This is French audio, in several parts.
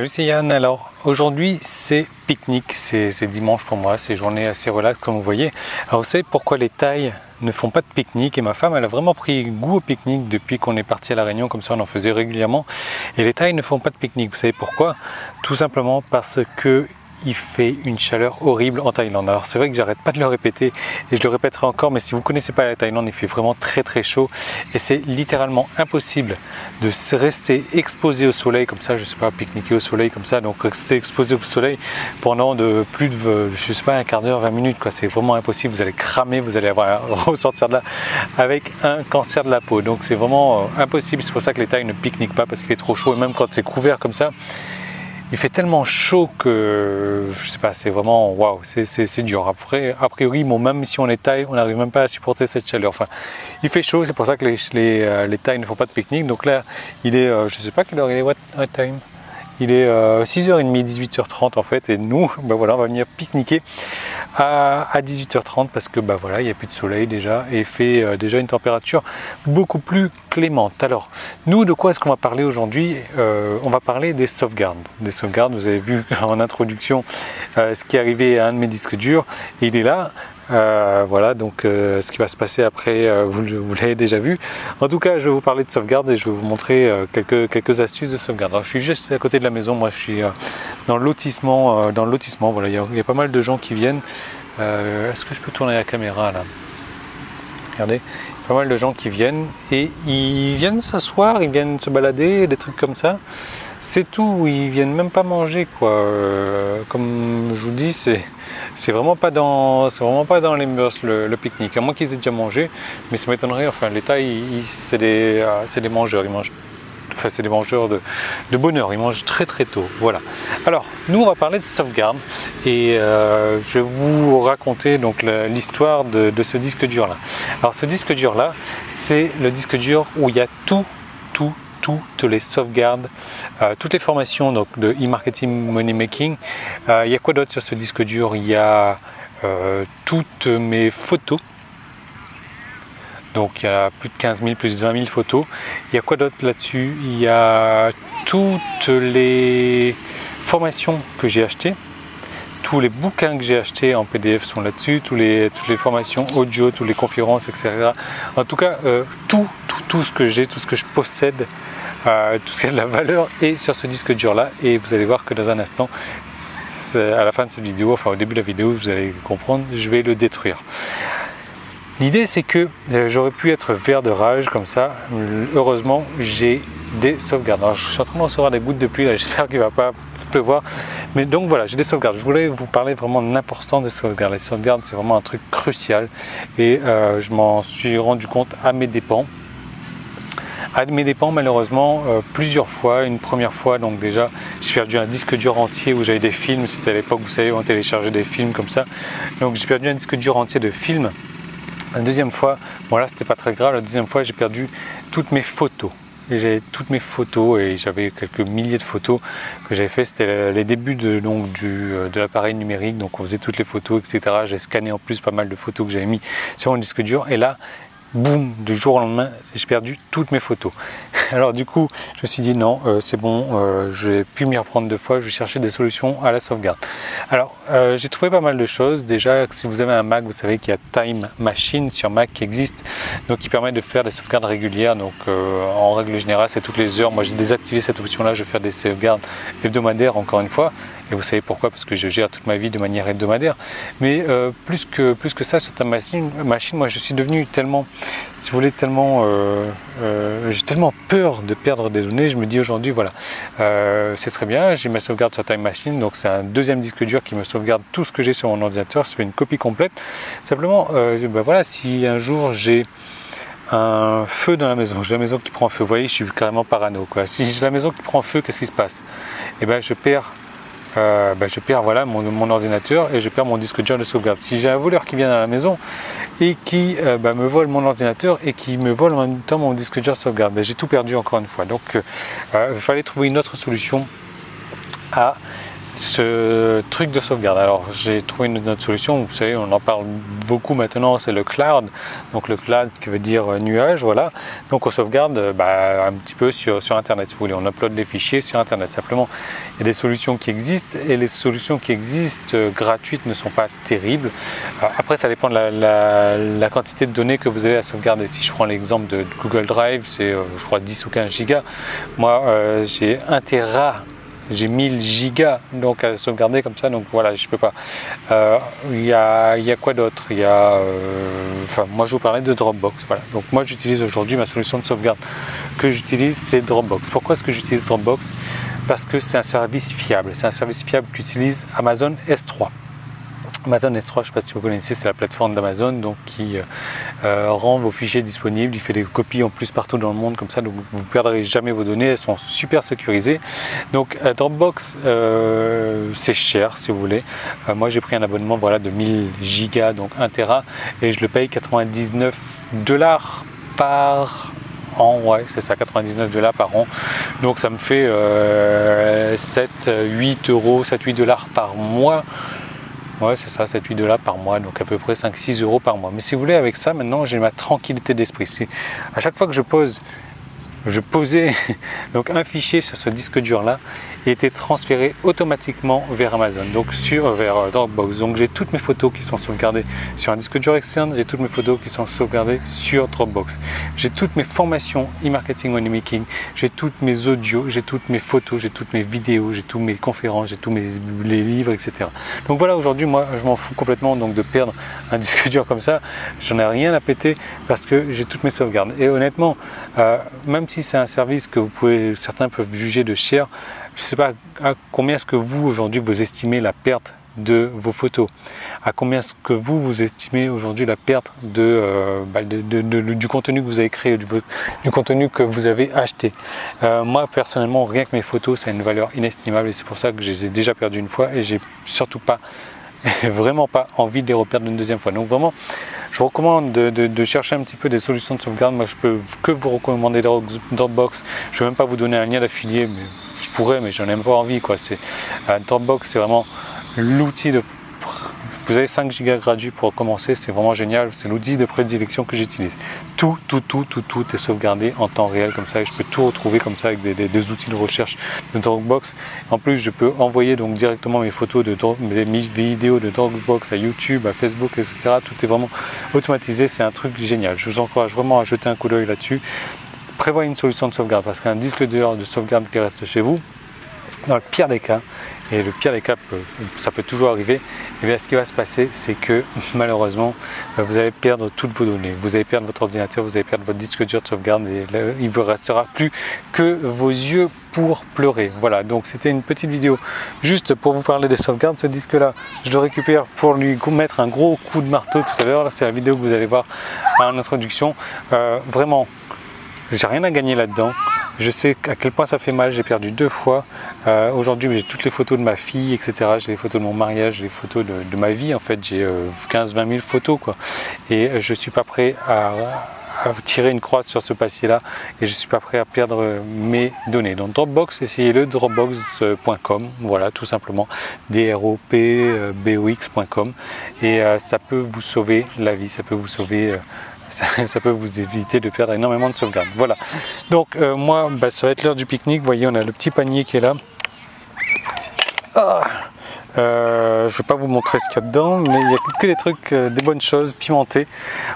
Salut, c'est Yann. Alors aujourd'hui c'est pique-nique, c'est dimanche pour moi, c'est journée assez relax comme vous voyez. Alors vous savez pourquoi les Thaïs ne font pas de pique-nique, et ma femme elle a vraiment pris goût au pique-nique depuis qu'on est parti à La Réunion, comme ça on en faisait régulièrement. Et les Thaïs ne font pas de pique-nique, vous savez pourquoi? Tout simplement parce que il fait une chaleur horrible en Thaïlande. Alors c'est vrai que j'arrête pas de le répéter et je le répéterai encore, mais si vous connaissez pas la Thaïlande, il fait vraiment très chaud et c'est littéralement impossible de se rester exposé au soleil comme ça, je sais pas, pique-niquer au soleil comme ça, donc rester exposé au soleil pendant de plus de, je sais pas, un quart d'heure, 20 minutes quoi, c'est vraiment impossible, vous allez cramer, vous allez ressortir de là avec un cancer de la peau, donc c'est vraiment impossible. C'est pour ça que les Thaïs ne pique-niquent pas, parce qu'il fait trop chaud, et même quand c'est couvert comme ça, il fait tellement chaud que, je sais pas, c'est vraiment, waouh, c'est dur. Après, a priori, bon, même si on est Thaï, on n'arrive même pas à supporter cette chaleur. Enfin, il fait chaud, c'est pour ça que les Thaïs ne font pas de pique-nique. Donc là, il est, je sais pas quelle heure il est, what time? Il est 6h30, 18h30 en fait, et nous, ben voilà, on va venir pique-niquer à 18h30 parce que ben voilà, il n'y a plus de soleil déjà et il fait déjà une température beaucoup plus clémente. Alors, nous, de quoi est-ce qu'on va parler aujourd'hui? On va parler des sauvegardes. Des sauvegardes, vous avez vu en introduction ce qui est arrivé à un de mes disques durs, et il est là. Voilà, donc ce qui va se passer après, vous l'avez déjà vu. En tout cas, je vais vous parler de sauvegarde et je vais vous montrer quelques astuces de sauvegarde. Alors, je suis juste à côté de la maison, moi je suis dans le lotissement, voilà, il y a pas mal de gens qui viennent. Est-ce que je peux tourner la caméra là? Regardez, il y a pas mal de gens qui viennent et ils viennent s'asseoir, ils viennent se balader, des trucs comme ça. C'est tout, ils viennent même pas manger quoi. Comme je vous dis, c'est vraiment pas dans les mœurs le pique-nique. À moins qu'ils aient déjà mangé, mais ça m'étonnerait. Enfin, les Thaïs, c'est des mangeurs, ils mangent. Enfin, c'est des mangeurs de bonheur, ils mangent très tôt. Voilà. Alors, nous on va parler de sauvegarde et je vais vous raconter donc l'histoire de ce disque dur là. Alors, ce disque dur là, c'est le disque dur où il y a toutes les sauvegardes, toutes les formations donc, de e-marketing money making. Il y a quoi d'autre sur ce disque dur? Il y a toutes mes photos. Donc il y a plus de 15 000, plus de 20 000 photos. Il y a quoi d'autre là-dessus? Il y a toutes les formations que j'ai achetées. Tous les bouquins que j'ai achetés en PDF sont là-dessus, toutes les formations audio, toutes les conférences, etc. En tout cas, tout ce que j'ai, tout ce que je possède, tout ce qui a de la valeur est sur ce disque dur-là. Et vous allez voir que dans un instant, à la fin de cette vidéo, enfin au début de la vidéo, vous allez comprendre, je vais le détruire. L'idée c'est que j'aurais pu être vert de rage comme ça. Heureusement, j'ai des sauvegardes. Alors, je suis en train de recevoir des gouttes de pluie, j'espère qu'il ne va pas pleuvoir. Mais donc voilà, j'ai des sauvegardes. Je voulais vous parler vraiment de l'importance des sauvegardes. Les sauvegardes, c'est vraiment un truc crucial et je m'en suis rendu compte à mes dépens. À mes dépens, malheureusement, plusieurs fois. Une première fois, donc déjà, j'ai perdu un disque dur entier où j'avais des films. C'était à l'époque, vous savez, on téléchargeait des films comme ça. Donc j'ai perdu un disque dur entier de films. La deuxième fois, bon là c'était pas très grave, la deuxième fois j'ai perdu toutes mes photos. J'avais toutes mes photos et j'avais quelques milliers de photos que j'avais fait. C'était les débuts de l'appareil numérique, donc on faisait toutes les photos, etc. J'ai scanné en plus pas mal de photos que j'avais mis sur mon disque dur et là, boum, du jour au lendemain, j'ai perdu toutes mes photos. Alors du coup, je me suis dit non, c'est bon, je vais plus m'y reprendre deux fois, je vais chercher des solutions à la sauvegarde. Alors, j'ai trouvé pas mal de choses. Déjà, si vous avez un Mac, vous savez qu'il y a Time Machine sur Mac qui existe, donc qui permet de faire des sauvegardes régulières. Donc, en règle générale, c'est toutes les heures. Moi, j'ai désactivé cette option-là, je vais faire des sauvegardes hebdomadaires encore une fois. Et vous savez pourquoi? Parce que je gère toute ma vie de manière hebdomadaire. Mais plus que ça, sur ta machine, moi je suis devenu tellement, si vous voulez, j'ai tellement peur de perdre des données. Je me dis aujourd'hui, voilà, c'est très bien, j'ai ma sauvegarde sur Time Machine, donc c'est un deuxième disque dur qui me sauvegarde tout ce que j'ai sur mon ordinateur, ça fait une copie complète. Simplement, ben voilà, si un jour j'ai un feu dans la maison, j'ai la maison qui prend feu, vous voyez, je suis carrément parano, quoi. Si j'ai la maison qui prend feu, qu'est-ce qui se passe? Et ben je perds voilà, mon ordinateur et je perds mon disque dur de sauvegarde. Si j'ai un voleur qui vient à la maison et qui me vole mon ordinateur et qui me vole en même temps mon disque dur de sauvegarde, j'ai tout perdu encore une fois. Donc il fallait trouver une autre solution à ce truc de sauvegarde. Alors j'ai trouvé une autre solution, vous savez, on en parle beaucoup maintenant, c'est le cloud. Donc le cloud, ce qui veut dire nuage, voilà. Donc on sauvegarde un petit peu sur internet si vous voulez, on upload les fichiers sur internet. Simplement, il y a des solutions qui existent et les solutions qui existent gratuites ne sont pas terribles. Après ça dépend de la quantité de données que vous avez à sauvegarder. Si je prends l'exemple de Google Drive, c'est je crois 10 ou 15 gigas. Moi j'ai 1 Tera. J'ai 1000 gigas donc à sauvegarder comme ça, donc voilà, je peux pas. Il y a quoi d'autre? Il y a, moi je vous parlais de Dropbox, voilà. Donc moi j'utilise aujourd'hui ma solution de sauvegarde que j'utilise, c'est Dropbox. Pourquoi est-ce que j'utilise Dropbox? Parce que c'est un service fiable. C'est un service fiable qu'utilise Amazon S3. Amazon S3, je ne sais pas si vous connaissez, c'est la plateforme d'Amazon donc qui rend vos fichiers disponibles. Il fait des copies en plus partout dans le monde comme ça, donc vous ne perdrez jamais vos données, elles sont super sécurisées. Donc Dropbox, c'est cher si vous voulez. Moi j'ai pris un abonnement voilà, de 1000 gigas, donc 1 Tera, et je le paye 99 $ par an, ouais c'est ça, 99 $ par an. Donc ça me fait 7-8 $ par mois. Ouais, c'est ça, 7-8 $ par mois, donc à peu près 5-6 € par mois. Mais si vous voulez, avec ça, maintenant, j'ai ma tranquillité d'esprit. À chaque fois que je posais donc un fichier sur ce disque dur là et était transféré automatiquement vers Amazon, donc vers Dropbox. Donc j'ai toutes mes photos qui sont sauvegardées sur un disque dur externe, j'ai toutes mes photos qui sont sauvegardées sur Dropbox, j'ai toutes mes formations e-marketing money making, j'ai toutes mes audios, j'ai toutes mes photos, j'ai toutes mes vidéos, j'ai toutes mes conférences, j'ai tous les livres, etc. Donc voilà, aujourd'hui moi je m'en fous complètement donc de perdre un disque dur comme ça, j'en ai rien à péter parce que j'ai toutes mes sauvegardes. Et honnêtement, même si c'est un service que certains peuvent juger de cher, je ne sais pas à combien est-ce que vous aujourd'hui vous estimez la perte de vos photos, à combien est-ce que vous estimez aujourd'hui la perte du contenu que vous avez créé, du contenu que vous avez acheté. Moi personnellement, rien que mes photos, ça a une valeur inestimable et c'est pour ça que je les ai déjà perdues une fois et j'ai surtout pas, vraiment pas envie de les reperdre une deuxième fois. Donc vraiment, je vous recommande de chercher un petit peu des solutions de sauvegarde. Moi je peux que vous recommander Dropbox. Je ne vais même pas vous donner un lien d'affilié, mais je pourrais, mais j'en ai même pas envie quoi. Dropbox, c'est vraiment l'outil de... Vous avez 5 gigas gratuits pour commencer, c'est vraiment génial, c'est l'outil de prédilection que j'utilise. Tout est sauvegardé en temps réel comme ça et je peux tout retrouver comme ça avec des outils de recherche de Dropbox. En plus, je peux envoyer donc directement mes photos, mes vidéos de Dropbox à YouTube, à Facebook, etc. Tout est vraiment automatisé, c'est un truc génial. Je vous encourage vraiment à jeter un coup d'œil là-dessus. Prévoyez une solution de sauvegarde parce qu'un disque dur de sauvegarde qui reste chez vous, dans le pire des cas, et le pire des cas, ça peut toujours arriver, et bien ce qui va se passer, c'est que malheureusement, vous allez perdre toutes vos données. Vous allez perdre votre ordinateur, vous allez perdre votre disque dur de sauvegarde, et là, il ne vous restera plus que vos yeux pour pleurer. Voilà, donc c'était une petite vidéo juste pour vous parler des sauvegardes. Ce disque-là, je le récupère pour lui mettre un gros coup de marteau tout à l'heure. C'est la vidéo que vous allez voir en introduction. Vraiment, j'ai rien à gagner là-dedans. Je sais à quel point ça fait mal, j'ai perdu 2 fois. Aujourd'hui, j'ai toutes les photos de ma fille, etc. J'ai les photos de mon mariage, j'ai les photos de ma vie. En fait, j'ai 15-20 000 photos, quoi. Et je ne suis pas prêt à tirer une croix sur ce papier-là. Et je ne suis pas prêt à perdre mes données. Donc Dropbox, essayez-le, dropbox.com. Voilà, tout simplement. dropbox.com. Et ça peut vous sauver la vie, ça peut vous sauver... Ça peut vous éviter de perdre énormément de sauvegarde. Voilà, donc moi ça va être l'heure du pique-nique. Vous voyez, on a le petit panier qui est là. Je ne vais pas vous montrer ce qu'il y a dedans, mais il n'y a que des trucs, des bonnes choses pimentées.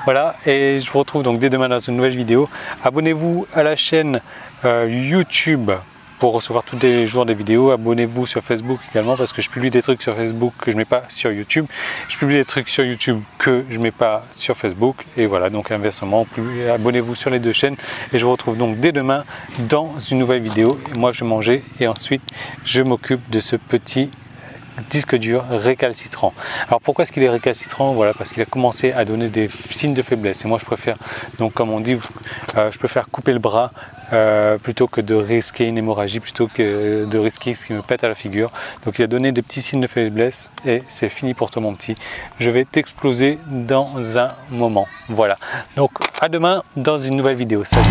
Voilà, et je vous retrouve donc dès demain dans une nouvelle vidéo. Abonnez-vous à la chaîne YouTube pour recevoir tous les jours des vidéos. Abonnez-vous sur Facebook également parce que je publie des trucs sur Facebook que je ne mets pas sur YouTube. Je publie des trucs sur YouTube que je ne mets pas sur Facebook. Et voilà, donc inversement, abonnez-vous sur les deux chaînes. Et je vous retrouve donc dès demain dans une nouvelle vidéo. Moi, je vais manger et ensuite, je m'occupe de ce petit disque dur récalcitrant. Alors pourquoi est-ce qu'il est récalcitrant? Voilà, parce qu'il a commencé à donner des signes de faiblesse. Et moi, je préfère, donc comme on dit, je préfère couper le bras plutôt que de risquer une hémorragie, plutôt que de risquer ce qui me pète à la figure. Donc il a donné des petits signes de faiblesse et c'est fini pour toi mon petit. Je vais t'exploser dans un moment. Voilà. Donc à demain dans une nouvelle vidéo. Salut.